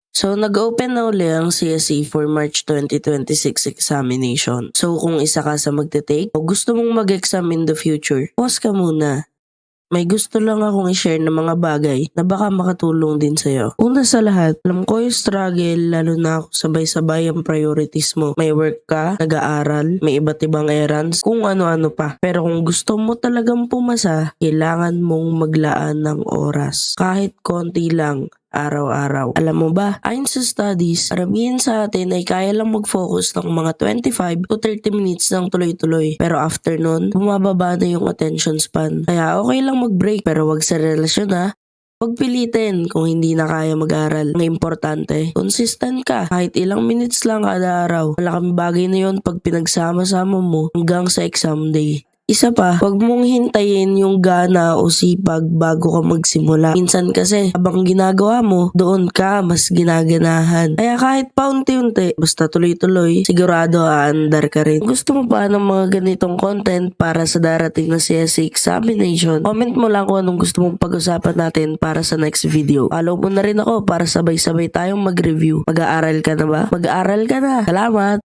So, nag-open na uli ang CSE for March 2026 examination. So, kung isa ka sa magte-take o gusto mong mag-exam in the future, pause ka muna. May gusto lang akong i-share ng mga bagay na baka makatulong din sa'yo. Una sa lahat, alam ko yung struggle lalo na ako sabay-sabay ang priorities mo. May work ka, nag-aaral, may iba't ibang errands, kung ano-ano pa. Pero kung gusto mo talagang pumasa, kailangan mong maglaan ng oras. Kahit konti lang, araw-araw. Alam mo ba, ayon sa studies, karamihan sa atin ay kaya lang mag-focus ng mga 25 to 30 minutes ng tuloy-tuloy. Pero after nun, bumababa na yung attention span. Kaya okay lang mag-break pero wag sa relasyon ha. Huwag pilitin kung hindi na kaya mag-aral. Ang importante, consistent ka. Kahit ilang minutes lang kada araw. Malaking bagay na yun pag pinagsama-sama mo hanggang sa exam day. Isa pa, huwag mong hintayin yung gana o sipag bago ka magsimula. Minsan kasi, habang ginagawa mo, doon ka mas ginaganahan. Kaya kahit paunti-unti, basta tuloy-tuloy, sigurado aandar ka rin. Kung gusto mo pa ng mga ganitong content para sa darating na CSE examination, comment mo lang kung anong gusto mong pag-usapan natin para sa next video. Follow mo na rin ako para sabay-sabay tayong mag-review. Mag-aaral ka na ba? Mag-aaral ka na. Salamat!